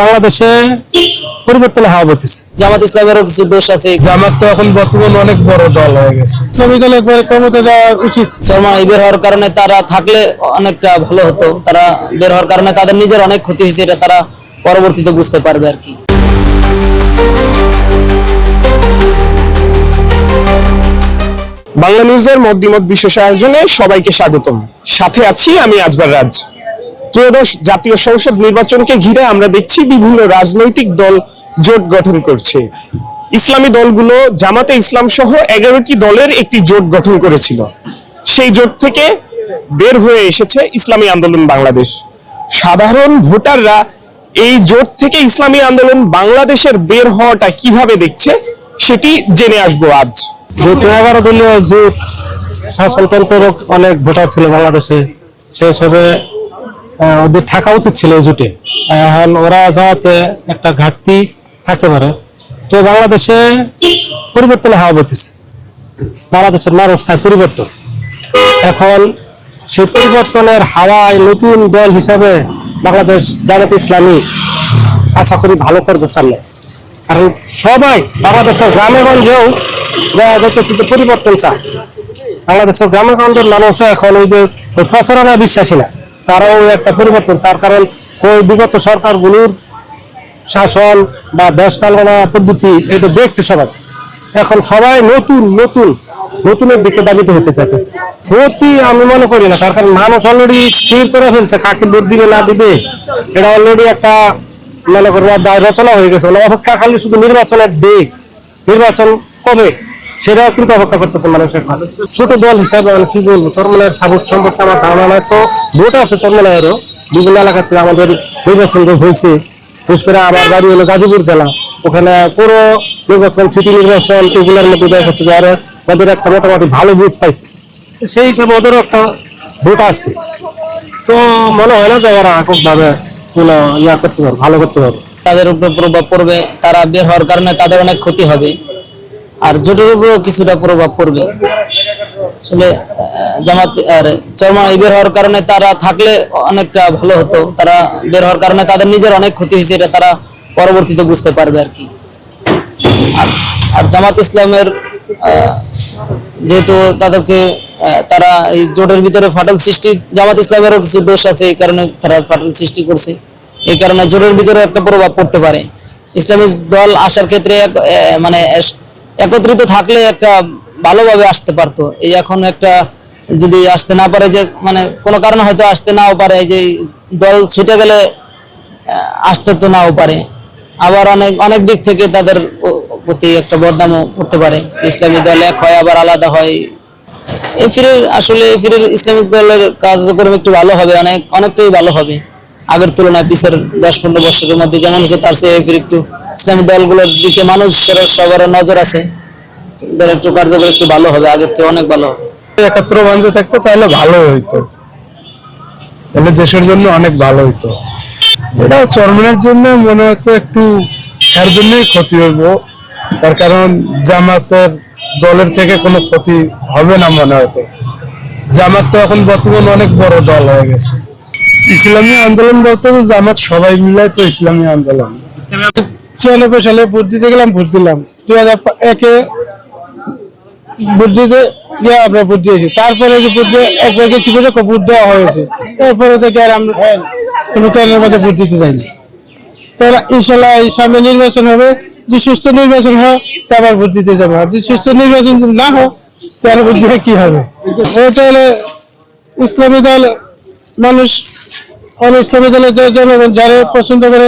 বাংলাদেশে পরিবর্তনের হাওয়া বইতেছে। জামাত ইসলামেরও কিছু দোষ আছে। জামাত তো এখন বর্তমানে অনেক বড় দল হয়ে গেছে। ইসলামী দল একবারে ক্ষমতা যাওয়া উচিত। চরমনাই বের হওয়ার কারণে তারা থাকলে অনেকটা ভালো হতো। তারা বের হওয়ার কারণে তাদের নিজের অনেক ক্ষতি হয়েছে, এটা তারা পরবর্তীতে বুঝতে পারবে আর কি। বাংলা নিউজের মত বিশেষ আয়োজনে সবাইকে স্বাগতম। সাথে আছি আমি আজবার রাজ। ত্রয়োদশ জাতীয় সংসদ নির্বাচনকে ঘিরে আমরা দেখছি বিভিন্ন রাজনৈতিক দল জোট গঠন করছে। ইসলামী দলগুলো জামাতে ইসলাম সহ 11টি দলের একটি জোট গঠন করেছিল। সেই জোট থেকে বের হয়ে এসেছে ইসলামী আন্দোলন বাংলাদেশ। সাধারণ ভোটাররা এই জোট থেকে ইসলামী আন্দোলন বাংলাদেশের বের হওয়াটা কিভাবে দেখছে সেটি জেনে আসবো আজ। 11 দলীয় জোট শাসনতন্ত্রের অনেক ভোটার ছিল বাংলাদেশে, সেই হিসাবে ওদের থাকা উচিত ছিল এই জোটে। এখন ওরা যাতে একটা ঘাটতি থাকতে পারে, তো বাংলাদেশে পরিবর্তনের হাওয়া বইতেছে। বাংলাদেশের মানুষ চায় পরিবর্তন। এখন সেই পরিবর্তনের হাওয়ায় নতুন দল হিসাবে বাংলাদেশ জামাতে ইসলামী আশা করি ভালো করবে সামনে। কারণ সবাই বাংলাদেশের গ্রামে গঞ্জেও দেখা যাচ্ছে যে পরিবর্তন চায়। বাংলাদেশের গ্রামে গঞ্জের মানুষও এখন ওই যে প্রচারণায় বিশ্বাসী না, তারাও একটা পরিবর্তন। তার কারণ ওই বিগত সরকারগুলোর শাসন বা দেশ চালনা পদ্ধতি এটা দেখছে সবাই। এখন সবাই নতুনের দিকে দাবিত হতে চাইতেছে। ক্ষতি আমি মনে করি না, তার কারণ মানুষ অলরেডি স্থির করে ফেলছে কাকে ভোট দিবে না দিবে। এটা অলরেডি একটা মনে করবো দায় রচনা হয়ে গেছে। অপেক্ষা খালি শুধু নির্বাচনের দিক, নির্বাচন কবে সেটাও কিন্তু অপেক্ষা করতেছে মানুষের। ছোট দল হিসাবে আমি কি বলবো, চরমনাইয়ের সাপোর্ট সম্পর্কে আমার ধারণা নয়। তো ভোট আছে চরমনাইয়েরও বিভিন্ন এলাকাতে আমাদের নির্বাচন হয়েছে। বিশেষ করে আমার বাড়ি হলো গাজীপুর জেলা, ওখানে পুরো নির্বাচন সিটি নির্বাচন এগুলোর মধ্যে দেখা গেছে যে ওদের একটা মোটামুটি ভালো ভোট পাইছে। সেই হিসাবে ওদেরও একটা ভোট আছে। তো মনে হয় না যে ওরা এককভাবে কোনো ইয়া করতে পারবে, ভালো করতে পারবে। তাদের উপর প্রভাব পড়বে, তারা বের হওয়ার কারণে তাদের অনেক ক্ষতি হবে। আর জোটের উপরেও কিছুটা প্রভাব পড়বে। আসলে জামাত আর চরমনাই বের হওয়ার কারণে তারা থাকলে অনেকটা ভালো হতো। তারা বের হওয়ার কারণে তাদের নিজের অনেক ক্ষতি হয়েছে, এটা তারা পরবর্তীতে বুঝতে পারবে আর কি। আর জামাত ইসলামের যেহেতু তাদেরকে তারা এই জোটের ভিতরে ফাটল সৃষ্টি, জামাত ইসলামেরও কিছু দোষ আছে, এই কারণে তারা ফাটল সৃষ্টি করছে। এই কারণে জোটের ভিতরে একটা প্রভাব পড়তে পারে। ইসলামী দল আসার ক্ষেত্রে মানে একত্রিত থাকলে একটা ভালোভাবে আসতে পারতো। এই এখন একটা যদি আসতে না পারে, যে মানে কোনো কারণে হয়তো আসতে নাও পারে, যে দল ছুটে গেলে আসতে তো নাও পারে। আবার অনেক দিক থেকে তাদের প্রতি একটা বদনামও করতে পারে। ইসলামী দল এক হয় আবার আলাদা হয়। এই আসলে ইসলামিক দলের কার্যক্রম একটু ভালো হবে, অনেকটাই ভালো হবে আগের তুলনায়। পিছের 10-15 বছরের মধ্যে যেমন হচ্ছে তার চেয়ে একটু ইসলামী দলগুলোর দিকে মানুষের সবার নজর আছে। একটু কার্যক্রম একটু ভালো হবে, আগের চেয়ে অনেক ভালো হবে। একত্র বান্ধে থাকতে চাইলে ভালো হইতো, তাহলে দেশের জন্য অনেক ভালো হইতো। এটা চরমনাইয়ের জন্য মনে হতো একটু এর জন্যই ক্ষতি হইব। তার কারণ জামাতের দলের থেকে কোনো ক্ষতি হবে না মনে হতো। জামাত তো এখন বর্তমানে অনেক বড় দল হয়ে গেছে। ইসলামী আন্দোলন বলতে জামাত সবাই মিলে তো ইসলামী আন্দোলন। 96 সালে ভোট দিতে গেলাম, ভোট দিলাম। 2001-এ ভোট দিতে গিয়ে আমরা ভোট দিয়েছি। তারপরে যে ভোট দিয়ে একবার গেছি বলে ভোট দেওয়া হয়েছে, এরপরে থেকে আর আমরা কোনো কারণের মধ্যে ভোট দিতে যাইনি। তাহলে ইনশাল্লাহ এই সামনে নির্বাচন হবে, যে সুস্থ নির্বাচন হয় আবার ভোট দিতে যাবো। আর যে সুস্থ নির্বাচন যদি না হয় তাহলে ভোট দিয়ে কি হবে? ওইটা হলে ইসলামী দল মানুষ ইসলামী দলের যে জনগণ যারা পছন্দ করে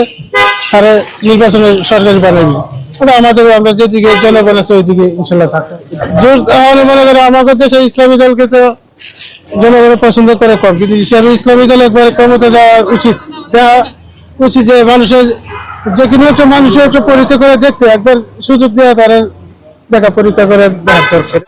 তারা নির্বাচনে সরকারি বানাবে। ওটা আমাদের, আমরা যেদিকে জনগণ আছে ওইদিকে ইনশাল্লাহ থাকবে। জোর তাহলে মনে করে আমাদের দেশে ইসলামী দলকে তো জনগণের পছন্দ করে কম, কিন্তু ইসলামী দল একবারে ক্ষমতা যাওয়া উচিত। দেওয়া উচিত যে মানুষের যে কোনো একটা মানুষের একটা পরীক্ষা করে দেখতে, একবার সুযোগ দেওয়া তারা দেখা পরীক্ষা করে দেওয়ার দরকার।